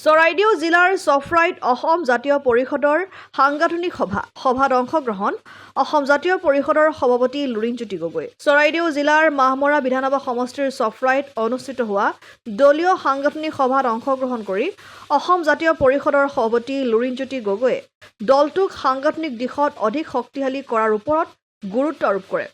চৰাইদেউ জিলাৰ চফৰাইত অসম জাতীয় পৰিষদৰ সাংগঠনিক সভাত অংশগ্ৰহণ অসম জাতীয় পৰিষদৰ সভাপতি লুৰিণজ্যোতি গগৈ। চৰাইদেউ জিলাৰ মাহমৰা বিধানসভা সমষ্টিৰ চফৰাইত অনুষ্ঠিত হোৱা দলীয় সাংগঠনিক সভাত অংশগ্ৰহণ কৰি অসম জাতীয় পৰিষদৰ সভাপতি লুৰিণজ্যোতি গগৈয়ে দলটোক সাংগঠনিক দিশত অধিক শক্তিশালী কৰাৰ ওপৰত গুৰুত্ব আৰোপ কৰে।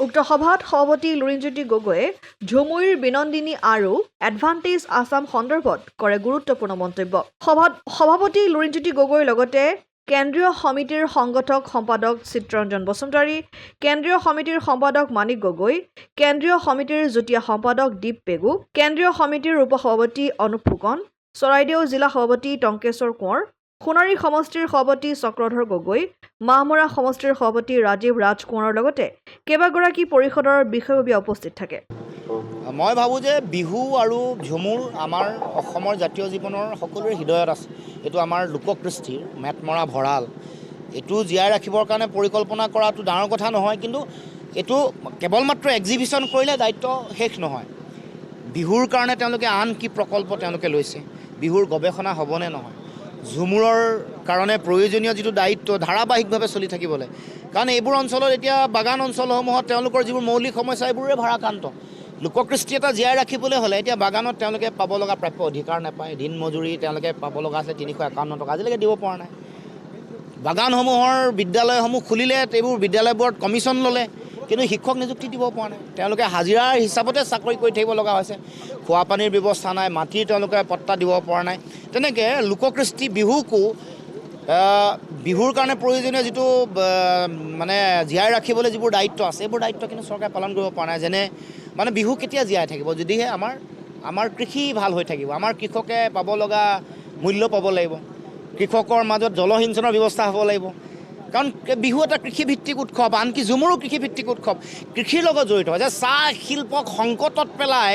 উক্ত সভাত সভাপতি লুৰিণজ্যোতি গগৈয়ে ঝুমুৰিৰ বিনন্দিনী আৰু এডভান্টেজ আছাম সন্দৰ্ভত কৰে গুৰুত্বপূৰ্ণ মন্তব্য। সভাত সভাপতি লুৰিণজ্যোতি গগৈৰ লগতে কেন্দ্ৰীয় সমিতিৰ সংগঠক সম্পাদক চিত্ৰৰঞ্জন বসুমতাৰী, কেন্দ্ৰীয় সমিতিৰ সম্পাদক মানিক গগৈ, কেন্দ্ৰীয় সমিতিৰ যুটীয়া সম্পাদক দীপ পেগু, কেন্দ্ৰীয় সমিতিৰ উপসভাপতি অনুপ ফুকন, চৰাইদেউ জিলা সভাপতি টংকেশ্বৰ কোঁৱৰ, সোণাৰী সমষ্টিৰ সভাপতি চক্ৰধৰ গগৈ, মাহমৰা সমষ্টিৰ সভাপতি ৰাজীৱ ৰাজ কোঁৱৰৰ লগতে কেইবাগৰাকী পৰিষদৰ বিষয়ববীয়া উপস্থিত থাকে। মই ভাবোঁ যে বিহু আৰু ঝুমুৰ আমাৰ অসমৰ জাতীয় জীৱনৰ সকলোৰে হৃদয়ত আছে। এইটো আমাৰ লোককৃষ্টিৰ মেটমৰা ভঁৰাল। এইটো জীয়াই ৰাখিবৰ কাৰণে পৰিকল্পনা কৰাটো ডাঙৰ কথা নহয়, কিন্তু এইটো কেৱল মাত্ৰ এক্সিবিশ্যন কৰিলে দায়িত্ব শেষ নহয়। বিহুৰ কাৰণে তেওঁলোকে আন কি প্ৰকল্প তেওঁলোকে লৈছে, বিহুৰ গৱেষণা হ'বনে নহয়, ঝুমুৰৰ কাৰণে প্ৰয়োজনীয় যিটো দায়িত্ব ধাৰাবাহিকভাৱে চলি থাকিবলৈ, কাৰণ এইবোৰ অঞ্চলত এতিয়া বাগান অঞ্চলসমূহত তেওঁলোকৰ যিবোৰ মৌলিক সমস্যা এইবোৰে ভাৰাক্ৰান্ত। লোককৃষ্টি এটা জীয়াই ৰাখিবলৈ হ'লে এতিয়া বাগানত তেওঁলোকে পাব লগা প্ৰাপ্য অধিকাৰ নাপায়। দিন মজুৰি তেওঁলোকে পাব লগা আছে 351 টকা, আজিলৈকে দিব পৰা নাই। বাগানসমূহৰ বিদ্যালয়সমূহ খুলিলে এইবোৰ বিদ্যালয়বোৰত কমিশ্যন ল'লে, কিন্তু শিক্ষক নিযুক্তি দিব পৰা নাই। তেওঁলোকে হাজিৰাৰ হিচাপতে চাকৰি কৰি থাকিব লগা হৈছে। খোৱা পানীৰ ব্যৱস্থা নাই, মাটিৰ তেওঁলোকে পট্টা দিব পৰা নাই। তেনেকৈ লোককৃষ্টি বিহুকো বিহুৰ কাৰণে প্ৰয়োজনীয় যিটো মানে জীয়াই ৰাখিবলৈ যিবোৰ দায়িত্ব আছে, এইবোৰ দায়িত্ব কিন্তু চৰকাৰে পালন কৰিব পৰা নাই। যেনে মানে বিহু কেতিয়া জীয়াই থাকিব, যদিহে আমাৰ কৃষি ভাল হৈ থাকিব, আমাৰ কৃষকে পাব লগা মূল্য পাব লাগিব, কৃষকৰ মাজত জলসিঞ্চনৰ ব্যৱস্থা হ'ব লাগিব। কাৰণ বিহু এটা কৃষিভিত্তিক উৎসৱ, আনকি ঝুমুৰো কৃষিভিত্তিক উৎসৱ, কৃষিৰ লগত জড়িত হয়। যে চাহ শিল্পক সংকটত পেলাই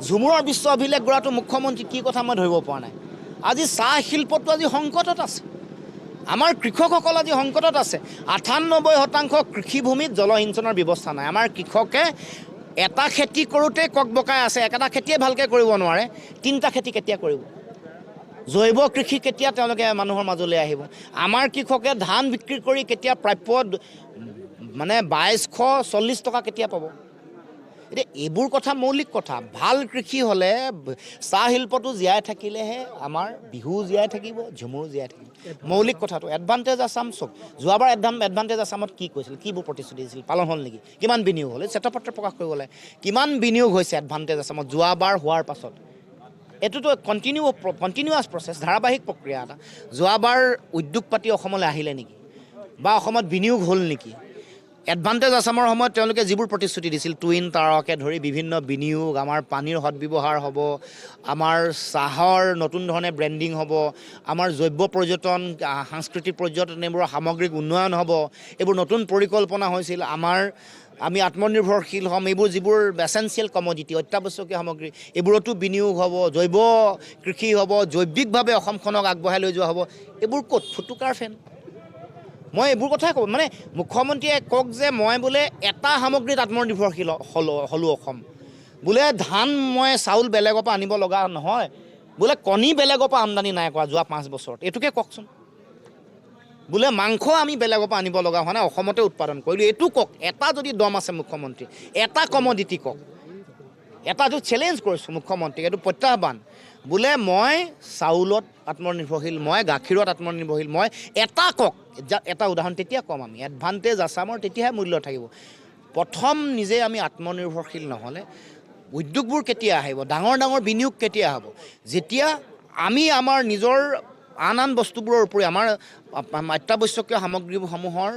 ঝুমুৰৰ বিশ্ব অভিলেখ গঢ়াটো মুখ্যমন্ত্ৰী কি কথা মই ধৰিব পৰা নাই। আজি চাহ শিল্পটো আজি সংকটত আছে, আমাৰ কৃষকসকল আজি সংকটত আছে। 98% কৃষিভূমিত জলসিঞ্চনৰ ব্যৱস্থা নাই। আমাৰ কৃষকে এটা খেতি কৰোঁতে ককবকাই আছে, একেটা খেতিয়ে ভালকৈ কৰিব নোৱাৰে, 3টা খেতি কেতিয়া কৰিব, জৈৱ কৃষি কেতিয়া তেওঁলোকে মানুহৰ মাজলৈ আহিব। আমাৰ কৃষকে ধান বিক্ৰী কৰি কেতিয়া প্ৰাপ্য মানে 2240 টকা কেতিয়া পাব। এতিয়া এইবোৰ কথা মৌলিক কথা। ভাল কৃষি হ'লে চাহ শিল্পটো জীয়াই থাকিলেহে আমাৰ বিহু জীয়াই থাকিব, ঝুমুৰো জীয়াই থাকিব। মৌলিক কথাটো এডভান্টেজ আছাম চব। যোৱাবাৰ এডভান্টেজ আছামত কি কৈছিল, কিবোৰ প্ৰতিশ্ৰুতি দিছিল, পালন হ'ল নেকি, কিমান বিনিয়োগ হ'ল, শ্বেতপত্ৰ প্ৰকাশ কৰিব লাগে। কিমান বিনিয়োগ হৈছে এডভান্টেজ আছামত যোৱাবাৰ হোৱাৰ পাছত। এইটোতো কণ্টিনিউৱাছ প্ৰচেছ, ধাৰাবাহিক প্ৰক্ৰিয়া এটা। যোৱাবাৰ উদ্যোগপাতি অসমলৈ আহিলে নেকি, বা অসমত বিনিয়োগ হ'ল নেকি। এডভান্টেজ আছামৰ সময়ত তেওঁলোকে যিবোৰ প্ৰতিশ্ৰুতি দিছিল, টুইন টাৱাৰকে ধৰি বিভিন্ন বিনিয়োগ, আমাৰ পানীৰ সদব্যৱহাৰ হ'ব, আমাৰ চাহৰ নতুন ধৰণে ব্ৰেণ্ডিং হ'ব, আমাৰ জৈৱ পৰ্যটন, সাংস্কৃতিক পৰ্যটন, এইবোৰৰ সামগ্ৰিক উন্নয়ন হ'ব, এইবোৰ নতুন পৰিকল্পনা হৈছিল। আমি আত্মনিৰ্ভৰশীল হ'ম, এইবোৰ যিবোৰ এচেঞ্চিয়েল কমডিটি, অত্যাৱশ্যকীয় সামগ্ৰী, এইবোৰতো বিনিয়োগ হ'ব, জৈৱ কৃষি হ'ব, জৈৱিকভাৱে অসমখনক আগবঢ়াই লৈ যোৱা হ'ব। এইবোৰ ক'ত ফুটুকাৰ ফেন। মই এইবোৰ কথাই ক'ব, মানে মুখ্যমন্ত্ৰীয়ে কওক যে মই বোলে এটা সামগ্ৰীত আত্মনিৰ্ভৰশীল হ'লোঁ অসম, বোলে ধান মই চাউল বেলেগৰ পৰা আনিব লগা নহয়, বোলে কণী বেলেগৰ পৰা আমদানি নাই কৰা যোৱা 5 বছৰত, এইটোকে কওকচোন। বোলে মাংস আমি বেলেগৰ পৰা আনিব লগা হোৱা নাই, অসমতে উৎপাদন কৰিলোঁ, এইটো কওক। এটা যদি দম আছে মুখ্যমন্ত্ৰী, এটা কমডিটি কওক। এটাটো চেলেঞ্জ কৰিছোঁ মুখ্যমন্ত্ৰীক, এইটো প্ৰত্যাহ্বান। বোলে মই চাউলত আত্মনিৰ্ভৰশীল, মই গাখীৰত আত্মনিৰ্ভৰশীল, মই এটা কওক, এটা উদাহৰণ, তেতিয়া ক'ম আমি এডভান্টেজ আছামৰ, তেতিয়াহে মূল্য থাকিব। প্ৰথম নিজে আমি আত্মনিৰ্ভৰশীল নহ'লে উদ্যোগবোৰ কেতিয়া আহিব, ডাঙৰ ডাঙৰ বিনিয়োগ কেতিয়া হ'ব, যেতিয়া আমি আমাৰ নিজৰ আন বস্তুবোৰৰ উপৰি আমাৰ অত্যাৱশ্যকীয় সামগ্ৰীসমূহৰ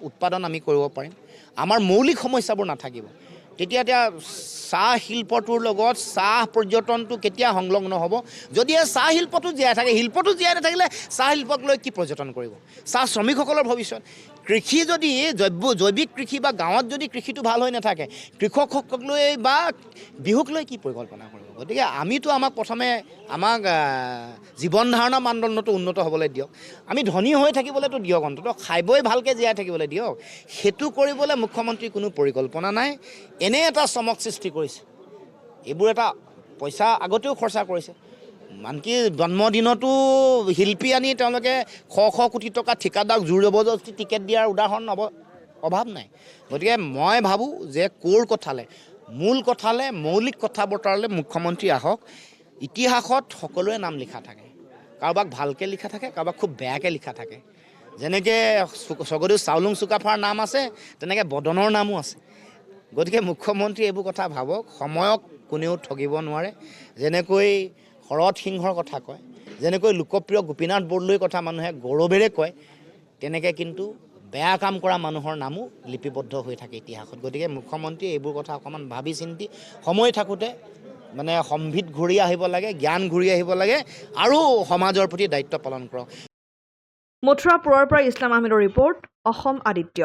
উৎপাদন আমি কৰিব পাৰিম, আমাৰ মৌলিক সমস্যাবোৰ নাথাকিব। তেতিয়া চাহ শিল্পটোৰ লগত চাহ পৰ্যটনটো কেতিয়া সংলগ্ন হ'ব। যদিহে চাহ শিল্পটো জীয়াই থাকে, শিল্পটো জীয়াই নাথাকিলে চাহ শিল্পক লৈ কি পৰ্যটন কৰিব, চাহ শ্ৰমিকসকলৰ ভৱিষ্যত। কৃষি যদি জৈৱিক কৃষি বা গাঁৱত যদি কৃষিটো ভাল হৈ নাথাকে, কৃষকসকলক লৈ বা বিহুক লৈ কি পৰিকল্পনা কৰিব। গতিকে আমিতো প্ৰথমে আমাক জীৱন ধাৰণা মানদণ্ডটো উন্নত হ'বলৈ দিয়ক, আমি ধনী হৈ থাকিবলৈতো দিয়ক, অন্ততঃ খাই বৈ ভালকৈ জীয়াই থাকিবলৈ দিয়ক। সেইটো কৰিবলৈ মুখ্যমন্ত্ৰীৰ কোনো পৰিকল্পনা নাই। এনে এটা চমক সৃষ্টি কৰিছে, এইবোৰ এটা পইচা আগতেও খৰচা কৰিছে। আনকি জন্মদিনতো শিল্পী আনি তেওঁলোকে শ শ কোটি টকা ঠিকাদাৰক জোৰ জবৰদস্তি টিকেট দিয়াৰ উদাহৰণ অভাৱ নাই। গতিকে মই ভাবোঁ যে ক'ৰ কথালে মূল কথালে মৌলিক কথা বতৰালে মুখ্যমন্ত্ৰী আহক। ইতিহাসত সকলোৰে নাম লিখা থাকে, কাৰোবাক ভালকৈ লিখা থাকে, কাৰোবাক খুব বেয়াকৈ লিখা থাকে। যেনেকৈ স্বৰ্গদেউ চাওলুং চুকাফাৰ নাম আছে তেনেকৈ বদনৰ নামো আছে। গতিকে মুখ্যমন্ত্ৰী এইবোৰ কথা ভাবক, সময়ক কোনেও ঠগিব নোৱাৰে। যেনেকৈ শৰৎ সিংহৰ কথা কয়, যেনেকৈ লোকপ্ৰিয় গোপীনাথ বৰদলৈৰ কথা মানুহে গৌৰৱেৰে কয়, তেনেকৈ কিন্তু বেয়া কাম কৰা মানুহৰ নামো লিপিবদ্ধ হৈ থাকে ইতিহাসত। গতিকে মুখ্যমন্ত্ৰীয়ে এইবোৰ কথা অকণমান ভাবি চিন্তি সময় থাকোঁতে মানে সম্বিত ঘূৰি আহিব লাগে, জ্ঞান ঘূৰি আহিব লাগে আৰু সমাজৰ প্ৰতি দায়িত্ব পালন কৰক। মথুৰাপুৰৰ পৰা ইছলাম আহমেদৰ ৰিপৰ্ট, অসম আদিত্য।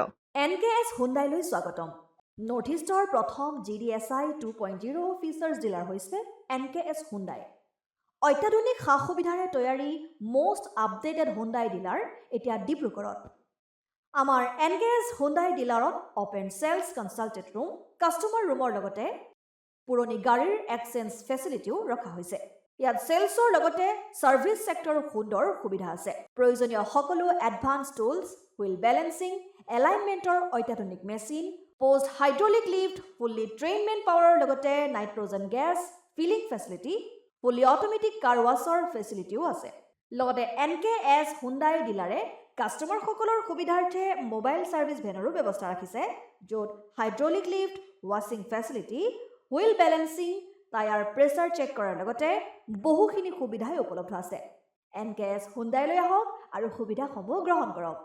NKS হুণ্ডাইলৈ স্বাগতম। নৰ্থ ইষ্টৰ প্ৰথম GDSI 2.0 ফিচাৰ্ছ ডিলাৰ হৈছে NKS হুণ্ডাই। অত্যাধুনিক সা সুবিধাৰে তৈয়াৰী মষ্ট আপডেটেড হুণ্ডাই ডিলাৰ এতিয়া ডিব্ৰুগড়ত। আমাৰ NKS হুণ্ডাই ডিলাৰত open sales consulted room, customer ৰুমৰ লগতে পুৰণি গাড়ীৰ এক্সচেঞ্জ ফেচিলিটিও ৰখা হৈছে। ইয়াত চেলছৰ লগতে ছাৰ্ভিচ ছেক্টৰৰ সুন্দৰ সুবিধা আছে। প্ৰয়োজনীয় সকলো এডভান্স টুলছ, হুইল বেলেঞ্চিং, এলাইনমেণ্টৰ অত্যাধুনিক machine, post hydraulic lift, fully ট্ৰেইনমেণ্ট পাৱাৰৰ লগতে nitrogen gas filling facility, fully automatic car washer ফেচিলিটিও আছে। লগতে NKS হুণ্ডাই ডিলাৰে কাষ্টমাৰসকলৰ সুবিধাৰ্থে মোবাইল ছাৰ্ভিচ ভেনৰো ব্যৱস্থা ৰাখিছে, য'ত হাইড্ৰলিক লিফ্ট, ৱাশ্বিং facility, wheel balancing, tyre pressure check কৰাৰ লগতে বহুখিনি সুবিধাই উপলব্ধ আছে। NKS হুণ্ডাইলৈ আহক আৰু সুবিধাসমূহ গ্ৰহণ কৰক।